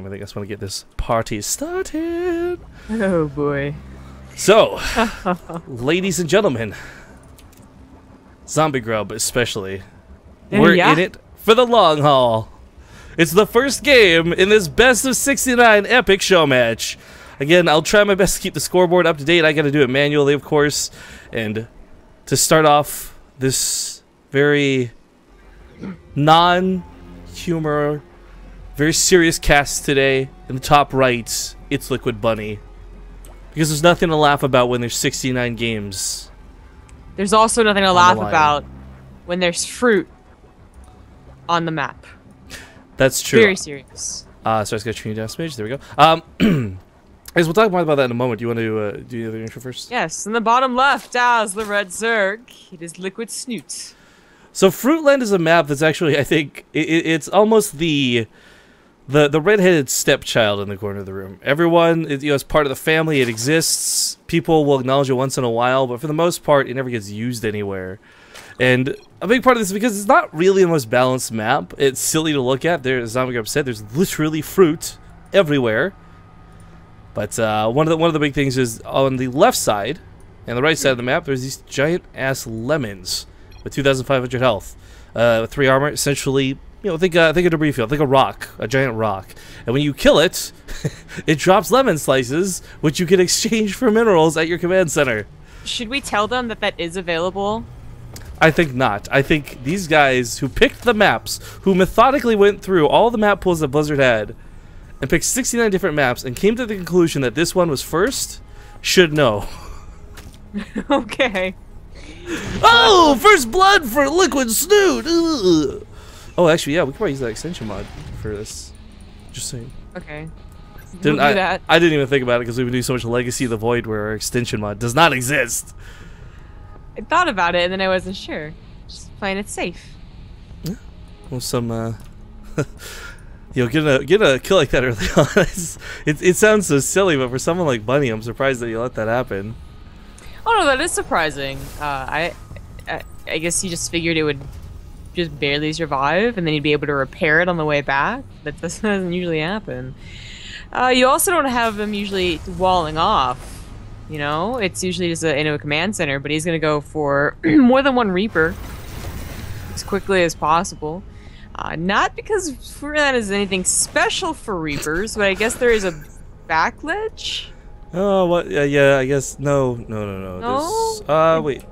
second. I think I just want to get this party started. Oh boy. So, ladies and gentlemen, Zombie Grub especially, we're in it for the long haul. It's the first game in this best of 69 epic show match. Again, I'll try my best to keep the scoreboard up to date. I got to do it manually, of course. And to start off this very non-humor, very serious cast today, in the top right, it's Liquid Bunny. Because there's nothing to laugh about when there's 69 games. There's also nothing to laugh about when there's fruit on the map. That's true. Very serious. So I just got to turn you down a smidge. There we go. Guys, we'll talk more about that in a moment. Do you want to do the other intro first? Yes, in the bottom left, as the red Zerg, it is Liquid Snute. So Fruitland is a map that's actually, I think, it's almost the redheaded stepchild in the corner of the room. Everyone, is part of the family. It exists. People will acknowledge it once in a while, but for the most part, it never gets used anywhere. And a big part of this is because it's not really the most balanced map. It's silly to look at. As Zombie Grub said, there's literally fruit everywhere. But one of the big things is on the left side and the right side of the map, there's these giant ass lemons with 2,500 health, with 3 armor. Essentially, think a debris field, think a rock, a giant rock. And when you kill it, it drops lemon slices, which you can exchange for minerals at your command center. Should we tell them that that is available? I think not. I think these guys who picked the maps, who methodically went through all the map pools that Blizzard had, and picked 69 different maps, and came to the conclusion that this one was first, should know. Okay. Oh, first blood for Liquid Snute! Ugh. Oh, actually, yeah, we could probably use that extension mod for this. Just saying. Okay. We'll do that. I didn't even think about it because we've been doing so much Legacy of the Void where our extension mod does not exist. I thought about it and then I wasn't sure. Just playing it safe. Yeah. Well, some, getting a kill like that early on, it sounds so silly, but for someone like Bunny, I'm surprised that you let that happen. Oh no, that is surprising. I guess he just figured it would just barely survive, and then he'd be able to repair it on the way back. That doesn't usually happen. You also don't have them usually walling off. It's usually just a command center, but he's gonna go for more than one Reaper as quickly as possible. Not because that is anything special for Reapers, but I guess there is a back ledge. Oh, what? Yeah, I guess no. No? Wait.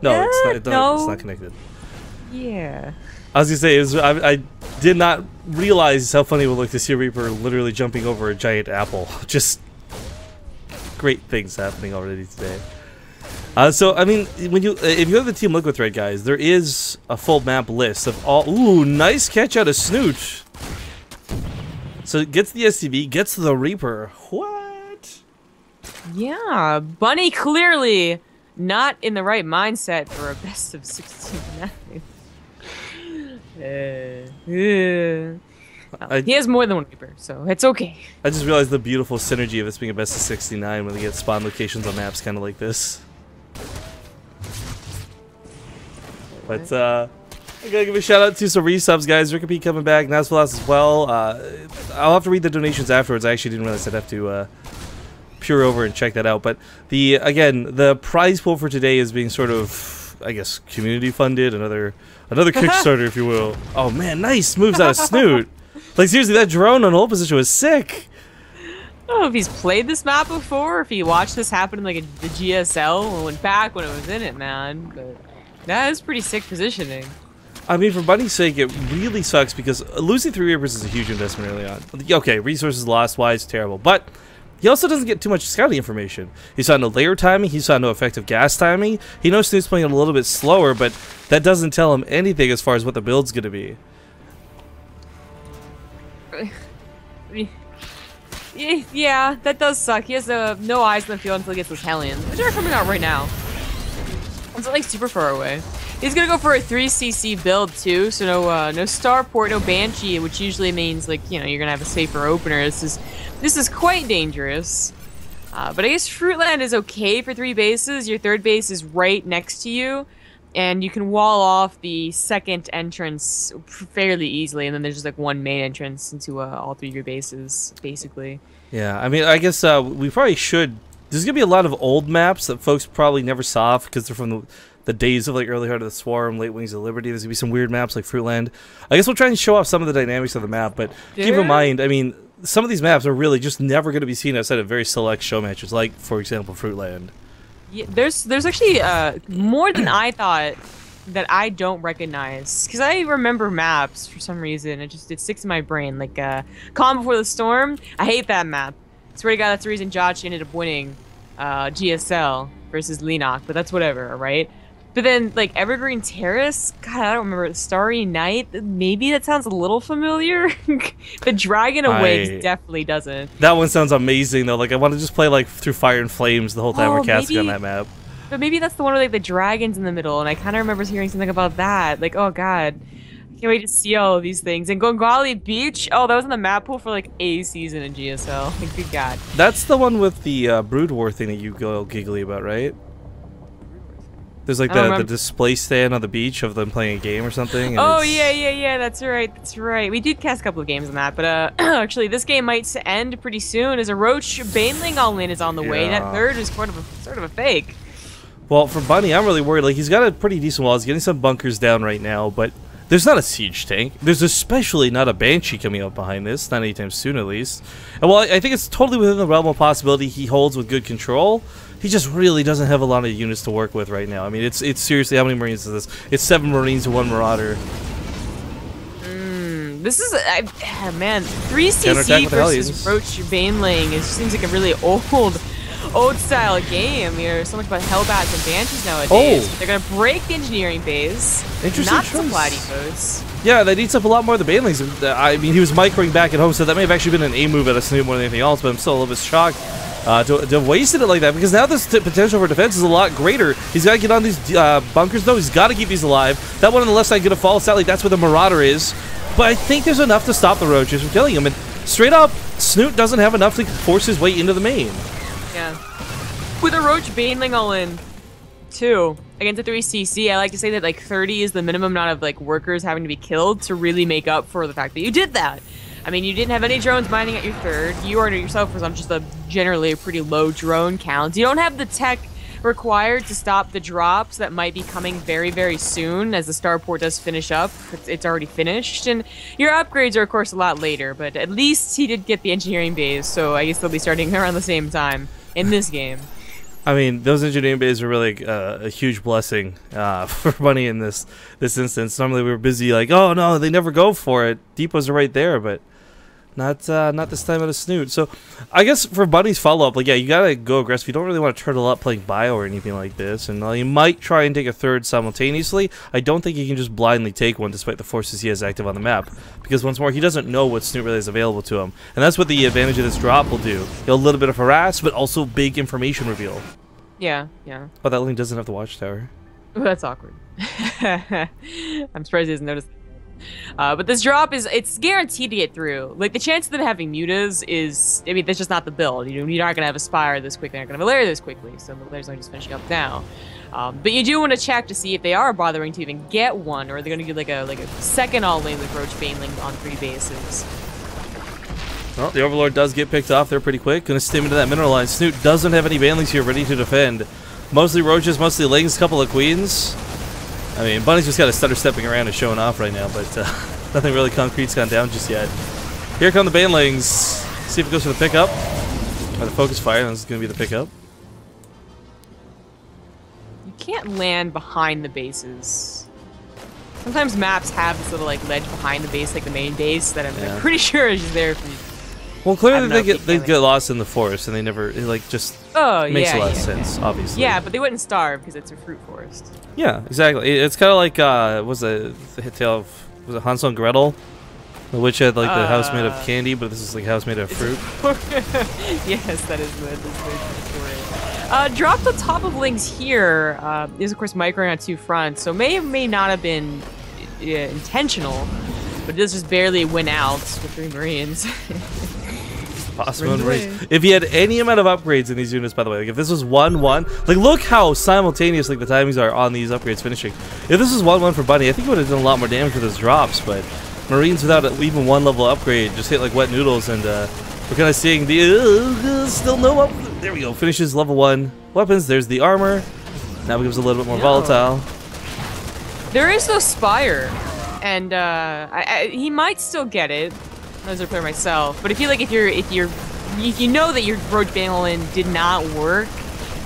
No, it's not connected. Yeah. I was gonna say, I did not realize how funny it would look to see a Reaper literally jumping over a giant apple. Just great things happening already today. So I mean, if you have the Team Liquid thread, guys, there is a full map list of all. Ooh, nice catch out of Snute. So it gets the SCV, gets the Reaper. What? Yeah, Bunny clearly not in the right mindset for a best of 69. He has more than one Reaper, so it's okay. I just realized the beautiful synergy of this being a best of 69 when they get spawn locations on maps kind of like this. But I gotta give a shout out to some resubs, guys. Rickapy coming back, Nasvalas as well. I'll have to read the donations afterwards. I actually didn't realize I'd have to peer over and check that out. But the prize pool for today is being sort of, I guess, community funded. Another Kickstarter, if you will. Oh man, nice moves out of Snute. Like seriously, that drone on hold position was sick. I don't know if he's played this map before, or if he watched this happen in like the GSL and went back when it was in it, man. But that is pretty sick positioning. I mean, for Bunny's sake, it really sucks because losing 3 Reapers is a huge investment early on. Okay, resources lost wise, terrible, but he also doesn't get too much scouting information. He saw no layer timing, he saw no effective gas timing. He knows Snoot's playing a little bit slower, but that doesn't tell him anything as far as what the build's going to be. Yeah, that does suck. He has no eyes in the field until he gets those Hellions, which are coming out right now. It's not like super far away. He's gonna go for a 3cc build too, so no Starport, no Banshee, which usually means like you're gonna have a safer opener. This is quite dangerous. But I guess Fruitland is okay for 3 bases. Your 3rd base is right next to you. and you can wall off the second entrance fairly easily, and then there's just like one main entrance into all 3 of your bases, basically. Yeah, I mean, I guess we probably should. There's gonna be a lot of old maps that folks probably never saw because they're from the days of like early Heart of the Swarm, late Wings of Liberty. There's gonna be some weird maps like Fruitland. I guess we'll try and show off some of the dynamics of the map, but keep in mind, I mean, some of these maps are really just never gonna be seen outside of very select show matches, like for example Fruitland. Yeah, there's actually more than I thought that I don't recognize, because I remember maps for some reason. It sticks in my brain. Like Calm Before the Storm, I hate that map. Swear to God, that's the reason Josh ended up winning GSL versus Lenok, but that's whatever, right? But then, like, Evergreen Terrace, God, I don't remember. Starry Night, maybe that sounds a little familiar. The Dragon Awakes definitely doesn't. That one sounds amazing, though. Like, I want to just play, like, through Fire and Flames the whole time we're casting on that map. But maybe that's the one with, like, the dragons in the middle, and I kind of remember hearing something about that. Like, oh, God. Can't wait to see all of these things. And Gongali Beach, oh, that was in the map pool for like a season in GSL. Like, good God. That's the one with the Brood War thing that you go giggly about, right? There's like the display stand on the beach of them playing a game or something. Oh, yeah, that's right. We did cast a couple of games on that, but actually this game might end pretty soon as a Roach Baneling all-in is on the way. That third is sort of a fake. Well, for Bunny, I'm really worried. Like, he's got a pretty decent wall. He's getting some bunkers down right now, but there's not a siege tank. There's especially not a Banshee coming up behind this, not anytime soon at least. And while I think it's totally within the realm of possibility he holds with good control, he just really doesn't have a lot of units to work with right now. I mean, it's seriously, how many Marines is this? It's 7 Marines and 1 Marauder. This is, man, 3cc versus Roach Baneling. It seems like a really old style game. There's so much about Hellbats and Banshees nowadays. They're gonna break the engineering base. Interesting not choice. Supply depots. Yeah, that eats up a lot more of the Banelings. I mean, he was microing back at home, so that may have actually been an A move at a Snute more than anything else, but I'm still a little bit shocked to have wasted it like that, because now this potential for defense is a lot greater. He's got to get on these bunkers, though. He's got to keep these alive. That one on the left side going to fall. Sadly, that's where the Marauder is. But I think there's enough to stop the Roaches from killing him. And straight up, Snute doesn't have enough to force his way into the main. Yeah. With a Roach Baneling all in, too, against a 3cc, I like to say that like 30 is the minimum amount of like workers having to be killed to really make up for the fact that you did that. I mean, you didn't have any drones mining at your third. You ordered yourself was on just a generally a pretty low drone count. You don't have the tech required to stop the drops that might be coming very, very soon as the starport does finish up. It's already finished, and your upgrades are of course a lot later, but at least he did get the engineering bays, so I guess they'll be starting around the same time in this game. I mean, those engineering bays are really a huge blessing for Bunny in this instance. Normally we were busy like, oh no, they never go for it. Depots are right there, but not this time at a Snute. So I guess for Bunny's follow-up, like, yeah, you gotta go aggressive. You don't really want to turtle up playing bio or anything like this, and you might try and take a third simultaneously. I don't think you can just blindly take one despite the forces he has active on the map, because once more, he doesn't know what Snute really is available to him, and that's what the advantage of this drop will do. He'll a little bit of harass, but also big information reveal. Yeah. Oh, that link doesn't have the watchtower. Ooh, that's awkward. I'm surprised he hasn't noticed. But this drop it's guaranteed to get through. Like, the chance of them having mutas is, I mean, that's just not the build. You're not gonna have a Spire this quick, they're not gonna have a Lair this quickly, so the Lair's not just finishing up now. But you do want to check to see if they are bothering to even get one, or they're gonna do like a second all-in with Roach Baneling on 3 bases. Well, the Overlord does get picked off there pretty quick. Gonna stim into that mineral line. Snute doesn't have any Banelings here ready to defend. Mostly Roaches, mostly Lings, couple of Queens. I mean, Bunny's just got to stutter stepping around and showing off right now, but nothing really concrete's gone down just yet. Here come the Banelings. See if it goes for the pickup. Or the focus fire, this is going to be the pickup. You can't land behind the bases. Sometimes maps have this little like ledge behind the base, like the main base, that I'm pretty sure is there for you. Well, clearly they get lost in the forest, and they never, it like just makes a lot of sense, obviously. Yeah, but they wouldn't starve because it's a fruit forest. Yeah, exactly. It's kind of like, was the tale of, was it Hansel and Gretel? The witch had like the house made of candy, but this is like a house made of fruit. Yes, that is the story. Drop the top of Lings here is of course microing on 2 fronts, so may or may not have been intentional, but it does just barely win out with 3 Marines. Possible if he had any amount of upgrades in these units, by the way, like if this was 1-1, like look how simultaneous like the timings are on these upgrades finishing. If this was 1-1 for Bunny, I think it would have done a lot more damage with his drops, but Marines without even one level upgrade just hit like wet noodles, and we're kind of seeing the still no up. There we go, finishes level 1 weapons. There's the armor. Now becomes a little bit more volatile. There is no Spire, and he might still get it. As a player myself, but I feel like if you know that your Roach Baneling did not work,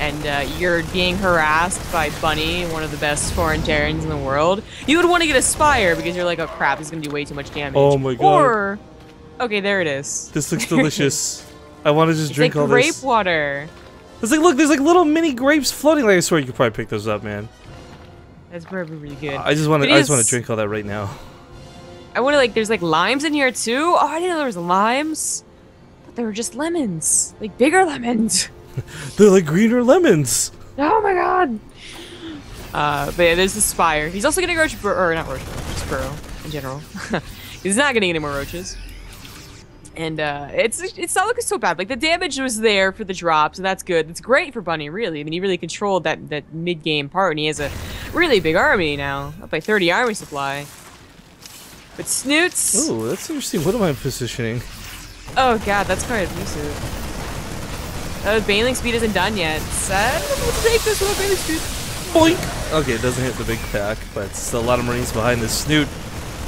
and you're being harassed by Bunny, one of the best foreign Terrans in the world, you would want to get a Spire because you're like, oh crap, this is gonna do way too much damage. Oh my god. Or, okay, there it is. This looks delicious. I want to just drink like all grape this. water. It's like, look, there's like little mini grapes floating. Like I swear you could probably pick those up, man. That's probably really good. I just want to drink all that right now. I want to like, there's like limes in here too. Oh, I didn't know there was limes. But they were just lemons, like bigger lemons. They're like greener lemons. Oh my god. But yeah, there's the Spire. He's also getting Roach, or not Roach, just Burrow in general. He's not getting any more Roaches. And it's not looking so bad. Like the damage was there for the drops, and that's good. It's great for Bunny, really. I mean, he really controlled that mid-game part, and he has a really big army now, up by 30 army supply. But Snutes. Ooh, that's interesting. What am I positioning? Oh god, that's quite abusive. Baneling speed isn't done yet. Sad. We'll take this with Baneling speed. Boink! Okay, it doesn't hit the big pack, but still a lot of Marines behind this Snute.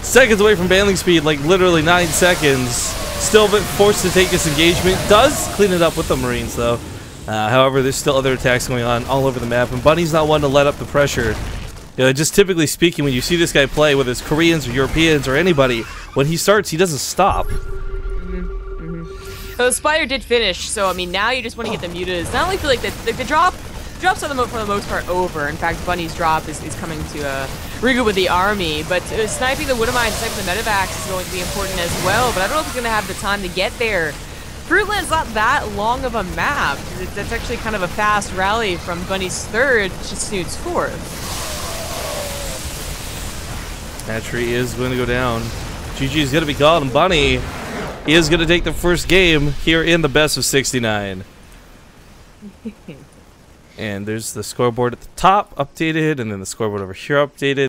Seconds away from Baneling speed, like literally 9 seconds. Still a bit forced to take this engagement. Does clean it up with the Marines, though. However, there's still other attacks going on all over the map, and Bunny's not one to let up the pressure. You know, just typically speaking, when you see this guy play, whether it's Koreans or Europeans or anybody, when he starts, he doesn't stop. So the Spire did finish, so I mean, now you just want to get the mutas. Not only feel like the drops are for the most part over. In fact, Bunny's drop is coming to regroup with the army, but sniping the Woodamine, sniping the Medivacs is going to be important as well, but I don't know if he's going to have the time to get there. Fruitland's not that long of a map. That's actually kind of a fast rally from Bunny's 3rd to Snoot's 4th. That tree is going to go down. GG is going to be called, and Bunny is going to take the first game here in the best of 69. And there's the scoreboard at the top updated, and then the scoreboard over here updated.